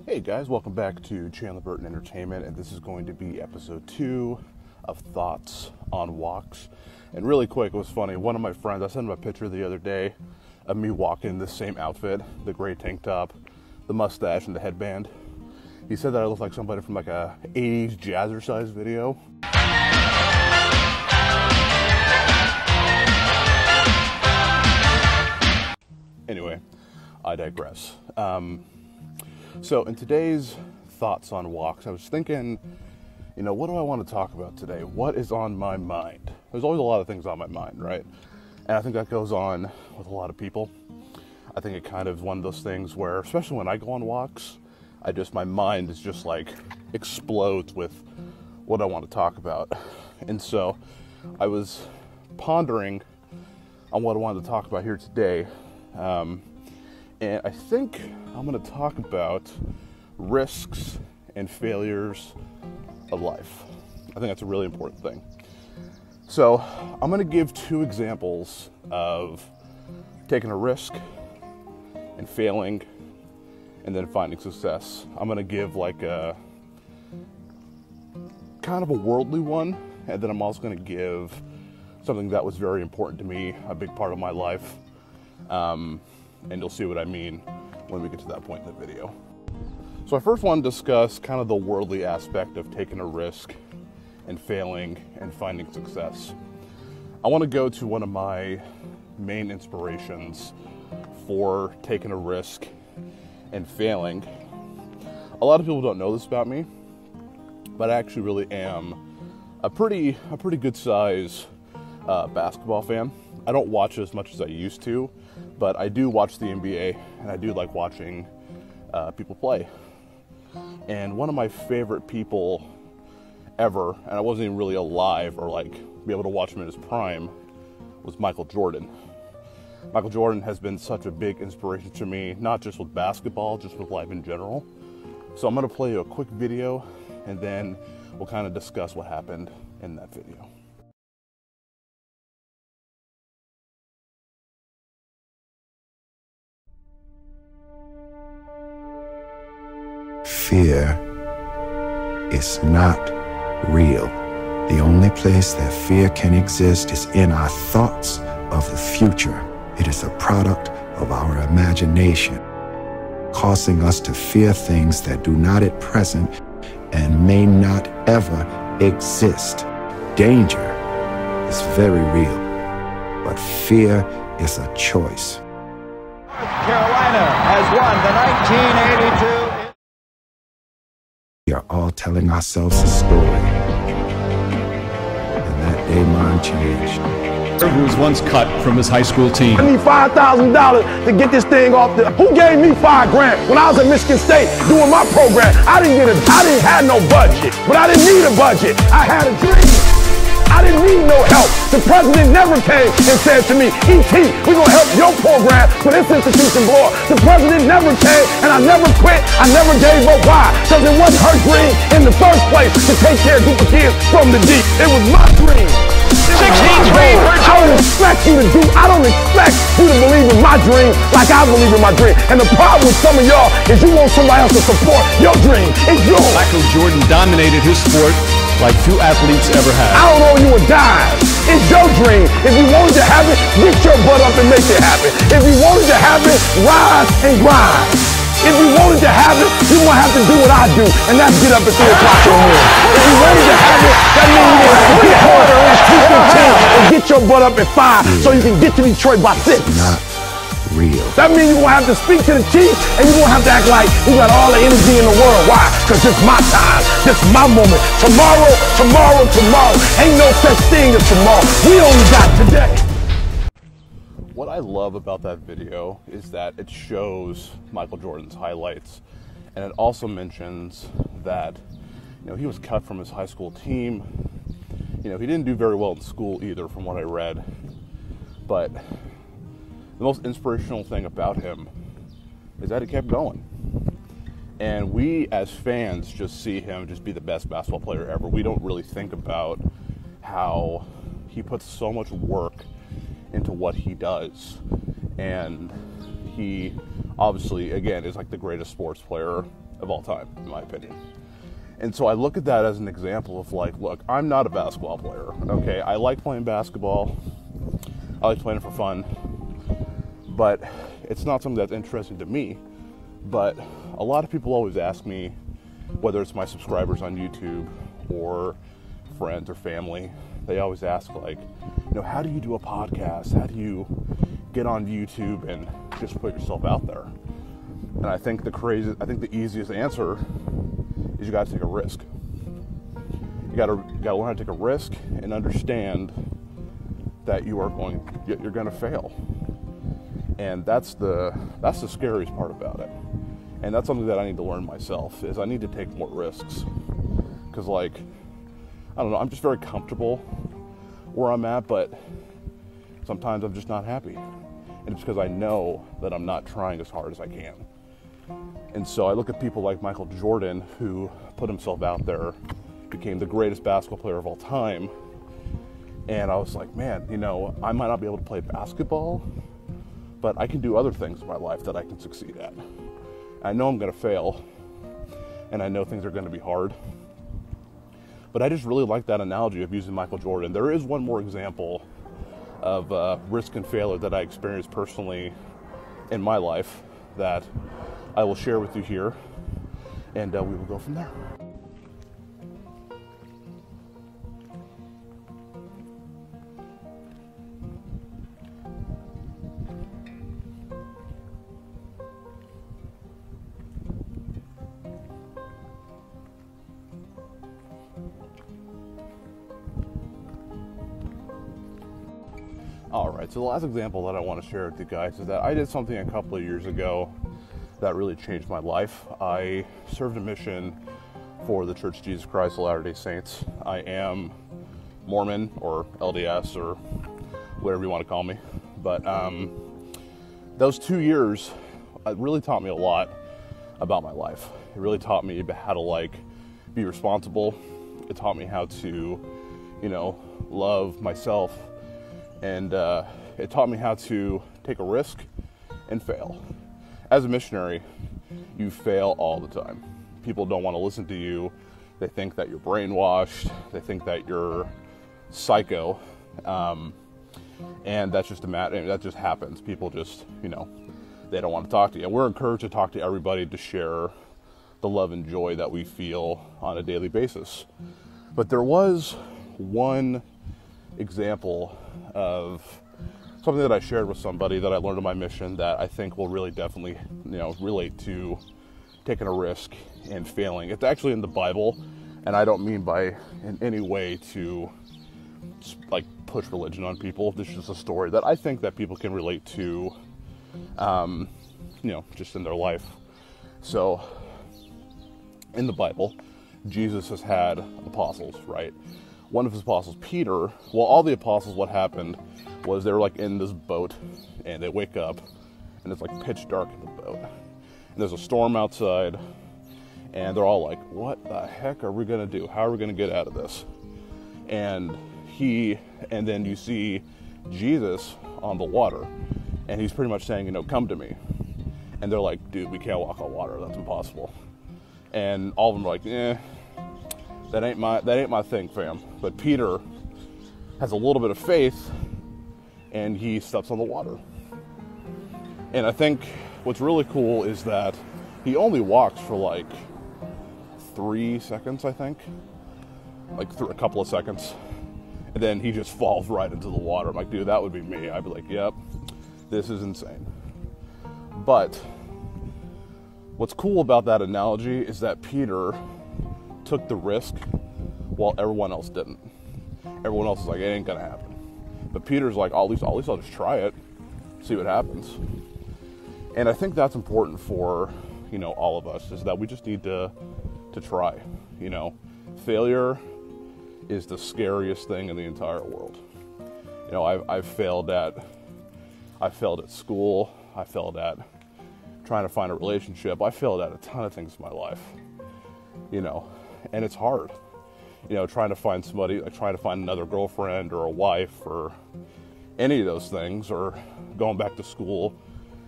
Hey guys, welcome back to Chandler Burton Entertainment, and this is going to be episode 2 of Thoughts on Walks. And really quick, it was funny, one of my friends, I sent him a picture the other day of me walking in this same outfit, the gray tank top, the mustache, and the headband. He said that I looked like somebody from like a 80s jazzercise video. Anyway, I digress. So in today's Thoughts on Walks, I was thinking, what do I want to talk about today? What is on my mind? There's always a lot of things on my mind, right? And I think that goes on with a lot of people. I think it kind of is one of those things where, especially when I go on walks, my mind is just like explodes with what I want to talk about. And so I was pondering on what I wanted to talk about here today. And I think I'm going to talk about risks and failures of life. I think that's a really important thing. So I'm going to give 2 examples of taking a risk and failing and then finding success. I'm going to give like a kind of a worldly one, and then I'm also going to give something that was very important to me, a big part of my life. And you'll see what I mean when we get to that point in the video. So I first want to discuss kind of the worldly aspect of taking a risk and failing and finding success. I want to go to one of my main inspirations for taking a risk and failing. A lot of people don't know this about me, but I actually really am a pretty good size basketball fan. I don't watch as much as I used to, but I do watch the NBA, and I do like watching people play. And one of my favorite people ever, and I wasn't even really alive or like be able to watch him in his prime, was Michael Jordan. Michael Jordan has been such a big inspiration to me, not just with basketball, just with life in general. So I'm going to play you a quick video, and then we'll kind of discuss what happened in that video. Fear is not real. The only place that fear can exist is in our thoughts of the future. It is a product of our imagination, causing us to fear things that do not at present and may not ever exist. Danger is very real, but fear is a choice. North Carolina has won the 1982. We are all telling ourselves a story, and that day mine changed. Who was once cut from his high school team. I need $5,000 to get this thing off the. Who gave me $5 grand when I was at Michigan State doing my program? I didn't have no budget, but I didn't need a budget. I had a dream. I didn't need no help. The president never came and said to me, E.T., we're going to help your program for this institution blow up. The president never came, and I never quit. I never gave up. Why? Because it wasn't her dream in the first place to take care of group of kids from the deep. It was my dream. 16-3 for I don't expect you to believe in my dream like I believe in my dream. And the problem with some of y'all is you want somebody else to support your dream. It's yours. Michael Jordan dominated his sport like few athletes ever have. I don't owe you a dime. It's your dream. If you wanted to have it, get your butt up and make it happen. If you wanted to have it, rise and grind. If you wanted to have it, you're going to have to do what I do, and that's get up at 3 o'clock in the morning. If you wanted to have it, that means you're going to have to get hard and get your butt up at 5 so you can get to Detroit by 6. Not real. That means you're going to have to speak to the chief, and you're going to have to act like you got all the energy in the world. Why? Because this is my time. This is my moment. Tomorrow. Ain't no such thing as tomorrow. We only got today. What I love about that video is that it shows Michael Jordan's highlights, and it also mentions that he was cut from his high school team. He didn't do very well in school either, from what I read. But the most inspirational thing about him is that he kept going. And we as fans just see him just be the best basketball player ever. We don't really think about how he puts so much work into what he does. And he obviously, again, is like the greatest sports player of all time, in my opinion. And so I look at that as an example of like, look, I'm not a basketball player, okay? I like playing basketball. I like playing it for fun. But it's not something that's interesting to me. But a lot of people always ask me, whether it's my subscribers on YouTube or friends or family, they always ask like, how do you do a podcast? How do you get on YouTube and just put yourself out there? And I think the easiest answer is you got to take a risk. You got to learn how to take a risk and understand that you're going to fail. And that's the scariest part about it. And that's something that I need to learn myself, is I need to take more risks. Because I don't know, I'm just very comfortable where I'm at, but sometimes I'm just not happy. And it's because I know that I'm not trying as hard as I can. And so I look at people like Michael Jordan, who put himself out there, became the greatest basketball player of all time. And I was like, man, I might not be able to play basketball, but I can do other things in my life that I can succeed at. I know I'm going to fail, and I know things are going to be hard. But I just really like that analogy of using Michael Jordan. There is one more example of risk and failure that I experienced personally in my life that I will share with you here, and we will go from there. Alright, so the last example that I want to share with you guys is that I did something a couple of years ago that really changed my life. I served a mission for the Church of Jesus Christ of Latter-day Saints. I am Mormon, or LDS, or whatever you want to call me. But those 2 years really taught me a lot about my life. It really taught me how to be responsible. It taught me how to, love myself. And it taught me how to take a risk and fail. As a missionary, you fail all the time. People don't want to listen to you. They think that you're brainwashed. They think that you're psycho. And that's just that just happens. People just, they don't want to talk to you. And we're encouraged to talk to everybody, to share the love and joy that we feel on a daily basis. But there was one example of something that I shared with somebody that I learned on my mission that I think will really definitely, relate to taking a risk and failing. It's actually in the Bible, and I don't mean in any way to push religion on people. This is just a story that I think that people can relate to, just in their life. So, in the Bible, Jesus has had apostles, right? One of his apostles, Peter, all the apostles, what happened was they were in this boat, and they wake up, and it's pitch dark in the boat. And there's a storm outside, and they're all like, what the heck are we going to do? How are we going to get out of this? And then you see Jesus on the water, and he's pretty much saying, come to me. And they're like, dude, we can't walk on water. That's impossible. And all of them are like, that ain't my thing, fam. But Peter has a little bit of faith, and he steps on the water. And I think what's really cool is that he only walks for 3 seconds, I think. A couple of seconds. And then he just falls right into the water. I'm like, dude, that would be me. I'd be like, yep, this is insane. But what's cool about that analogy is that Peter took the risk while everyone else didn't. Everyone else is like, it ain't gonna happen. But Peter's like, at least I'll just try it, see what happens. And I think that's important for, all of us, is that we just need to try. Failure is the scariest thing in the entire world. I've failed at school. I failed at trying to find a relationship. I failed at a ton of things in my life, and it's hard, trying to find somebody, trying to find another girlfriend or a wife or any of those things, or going back to school.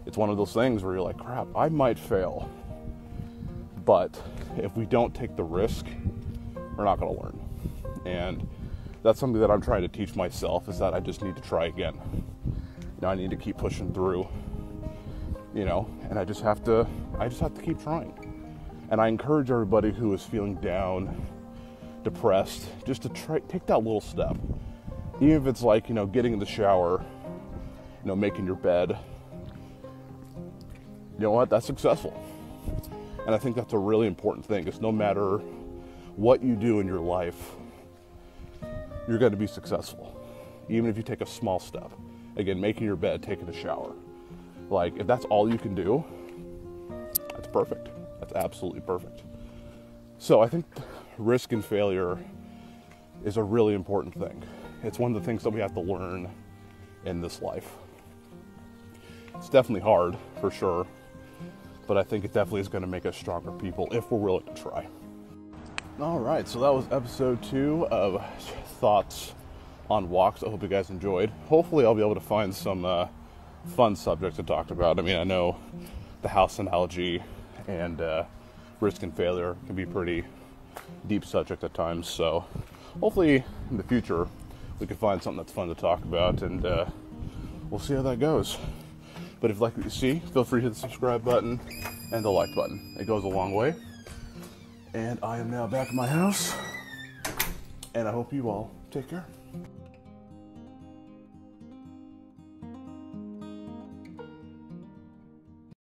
It's one of those things where you're like, crap, I might fail. But if we don't take the risk, we're not going to learn. And that's something that I'm trying to teach myself, is that I just need to try again. I need to keep pushing through, and I just have to keep trying. And I encourage everybody who is feeling down, depressed, just to take that little step. Even if it's like, getting in the shower, making your bed. You know what? That's successful. And I think that's a really important thing, is no matter what you do in your life, you're going to be successful. Even if you take a small step. Again, making your bed, taking a shower. Like, if that's all you can do, that's perfect. That's absolutely perfect. So I think risk and failure is a really important thing. It's one of the things that we have to learn in this life. It's definitely hard, for sure, but I think it definitely is going to make us stronger people if we're willing to try. All right, so that was episode 2 of Thoughts on Walks. I hope you guys enjoyed. Hopefully I'll be able to find some fun subjects to talk about. I mean, I know the house analogy and risk and failure can be pretty deep subject at times, so hopefully in the future we can find something that's fun to talk about, and we'll see how that goes. But if you like what you see, feel free to hit the subscribe button and the like button. It goes a long way. And I am now back in my house, and I hope you all take care.